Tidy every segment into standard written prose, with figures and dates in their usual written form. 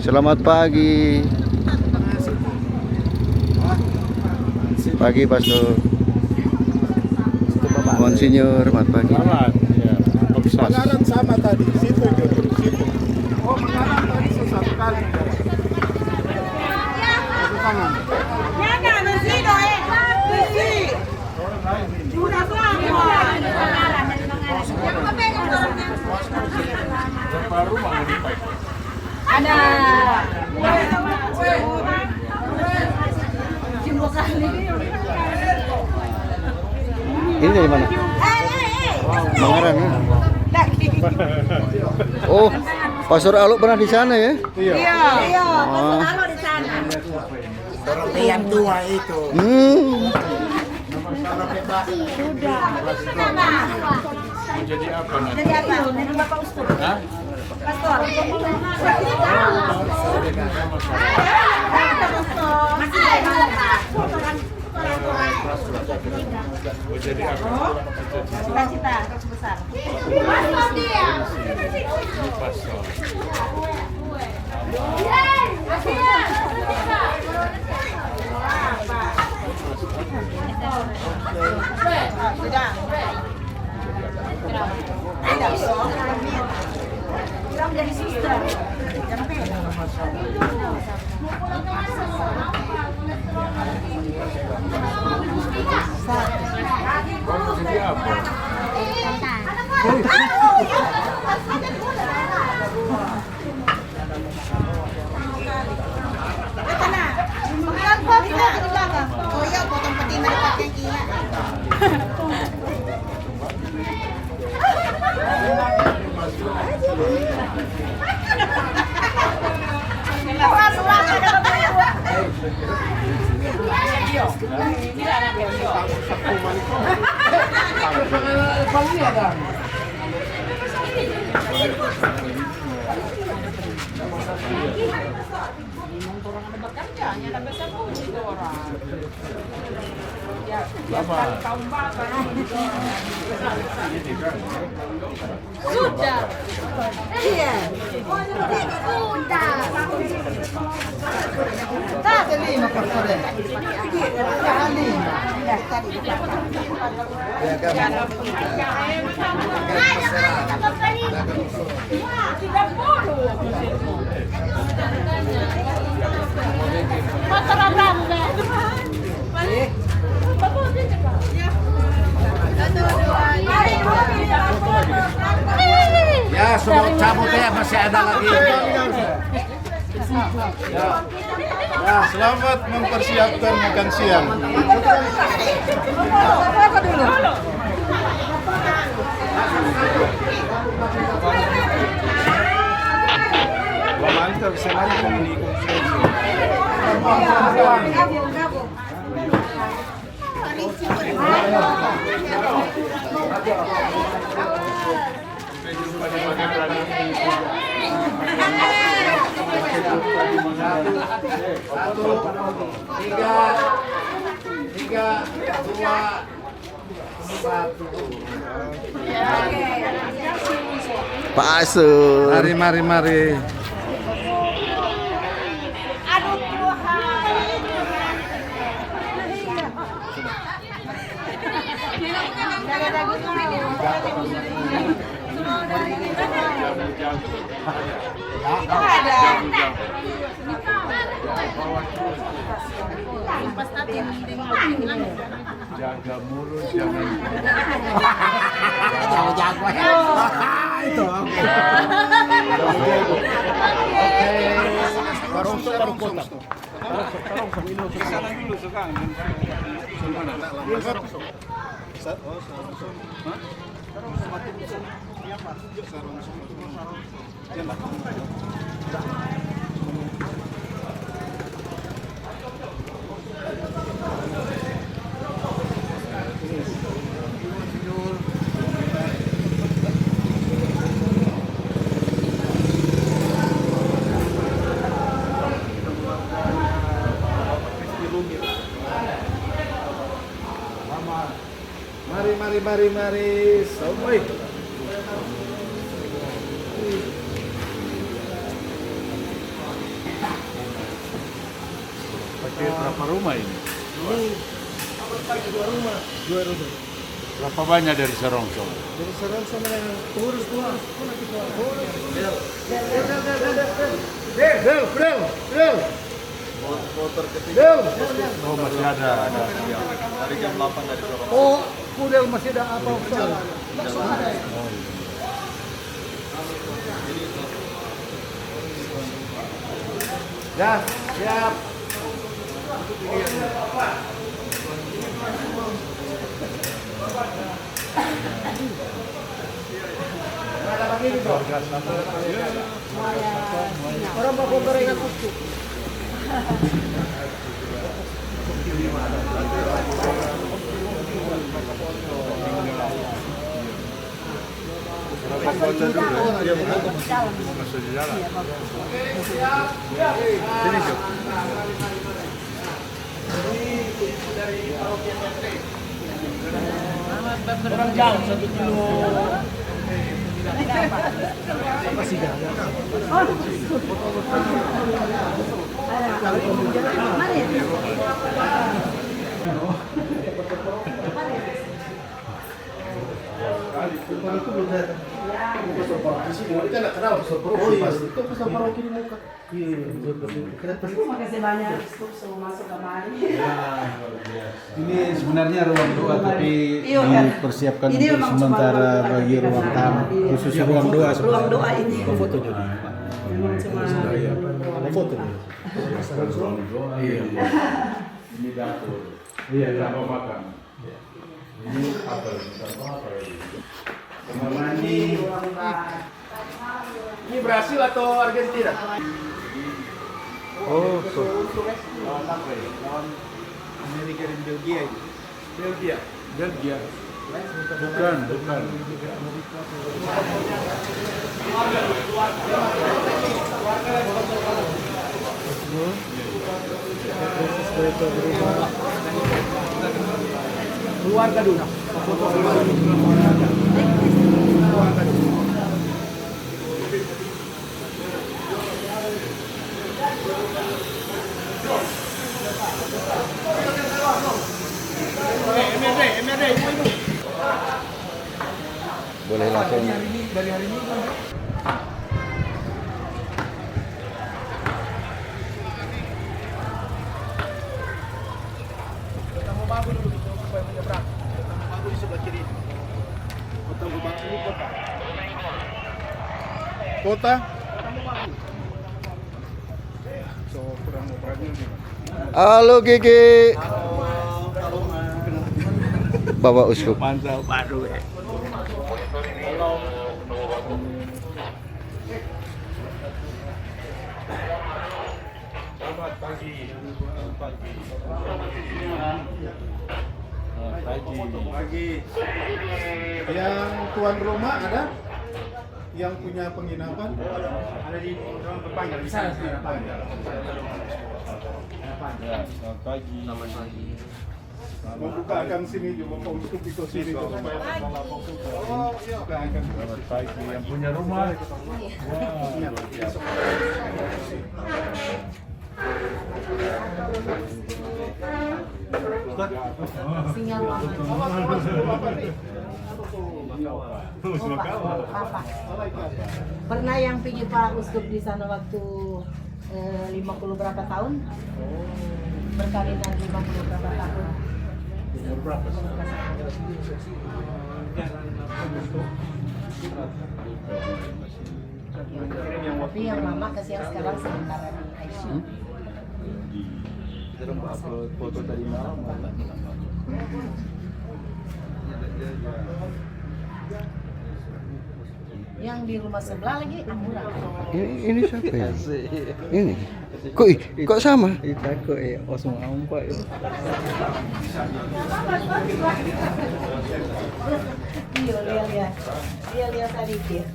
Selamat pagi. Pagi Pastor. Monsinyur, selamat pagi. Selamat. Ya, Pengaran sama tadi, situ juga, situ. Oh, pengaran tadi satu kali. Satu tangan. Jangan bersih doe, bersih. Sudah semua. Yang kepegang dorongnya. Ada. Jumbo kali. Ini dari mana? Mangaran ya? Oh, Pastor Alok pernah di sana ya? Iya. Kalau di sana. Yang tua itu. Sudah. jadi apa nanti? Jadi apa? Jadi Bapak Ustaz. Hah? Pastor. Masih Oh, jadi apa? cita-cita besar. Ini pastor. Sudah. Tidak. Kurang jadi suster. Jadi apa? Oh iya, potong betina pakai kia. Sudah. Iya. Tak lima pastor. Ya, semua cabut ya, masih ada lagi. Ya, selamat mempersiapkan makan siang. Mantap, bisa lagi di konferensi. Tiga, dua, satu. Pastor. Mari. Aduh Tuhan. Jaga mulut, jangan. Jago ya. Itu. Sana dulu sekarang. Mari. Sampai. Hampir berapa rumah ini? Dua rumah. Berapa banyak dari Serongsong? Dari Serang sama yang urus dua. Bel. Oh masih ada yang Dari jam 8 dari Sorong. Oh, Pudel masih ada apa? Ya, siap. Orang mau gorengan kucuk. masih di jalan. Orang jauh 1 kilo. Masih gagal. Makasih banyak. Semua masuk kamar. Ini sebenarnya ruang doa tapi Iya, kan? dipersiapkan Ini untuk memang sementara cuma bagi ruang tamu. Iya. Khusus ruang doa Ruang doa ini. foto jadi. Memang cuma. Ada foto nih. Iya. Ini dapur. Iya, dapur makan. Ini apa? Kamar mandi. Ini Brasil atau Argentina? Oh, Amerika dan Belgia itu. Belgia. Belgia. Bukan. Keluarga dulu. Foto keluarga dulu. boleh langsung. Dari hari ini. Kamu bagus dulu gitu supaya menyeberang. Kamu bagus di sebelah kiri. Kota Bubak ini kota. Kota? So kurang operasi nih. Halo Gigi. Bapak Uskup. Mantap baru ya. Selamat pagi. Pagi. Yang tuan rumah ada? Yang punya penginapan? Ada di ruang berpanjang. Di sana. Selamat pagi. Selamat pagi. Membukakan sini juga mau untuk itu sini juga. Oh iya. Selamat pagi. Yang punya rumah. Sinyal Papa. Pernah yang pergi Pak Uskup di sana waktu 50 berapa tahun? Berkawinan 50 berapa tahun? Tapi yang mama kasih yang sekarang sementara di ICU. Kita upload foto dari malam. Yang di rumah sebelah lagi Amura. Ini siapa ya? Ini. Kok sama? Takut osmo ampak itu. Iya, lihat sedikit.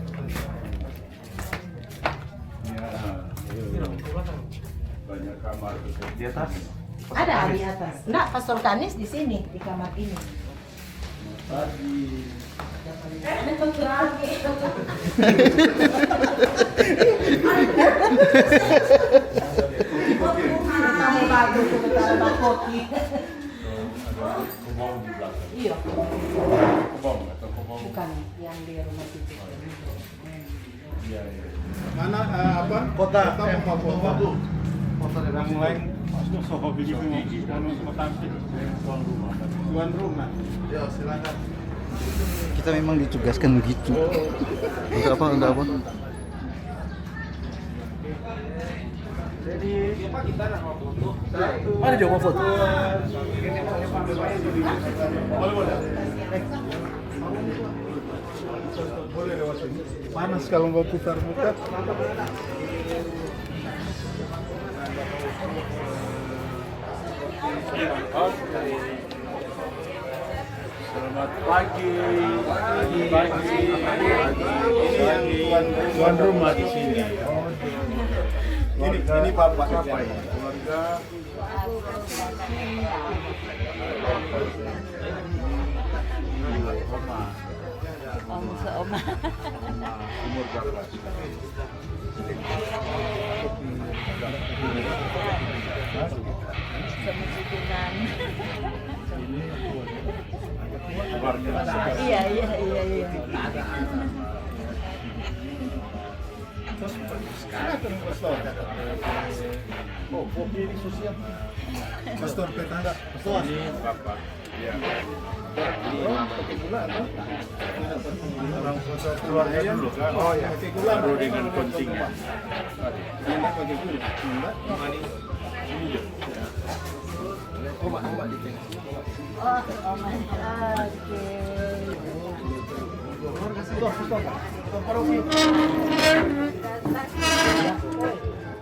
Banyak kamar di atas. Ada di atas. Enggak, Pastor Kanis di sini di kamar ini. Kamu bagus. Mana apa? Kota Papua. Yang lain tuan rumah. Ya, silakan. Kita memang ditugaskan begitu. Untuk apa? Untuk apa? Mana dia mau foto? Boleh lewat sini. Panas kalau mau putar muka. Selamat pagi. Ini yang tuan rumah di sini. Ini bapak siapa ya? Keluarga. Oma. Umur berapa? Semestinan. Keluarga. Iya. Oh, ini sosial. Pastor Petanda. Pastor. Ini bapak. Ya. Pakai gula atau? Orang keluarga dulu kan. Oh ya, pakai gula. Baru dengan koncingnya. Ini pakai gula. Enggak. Oke.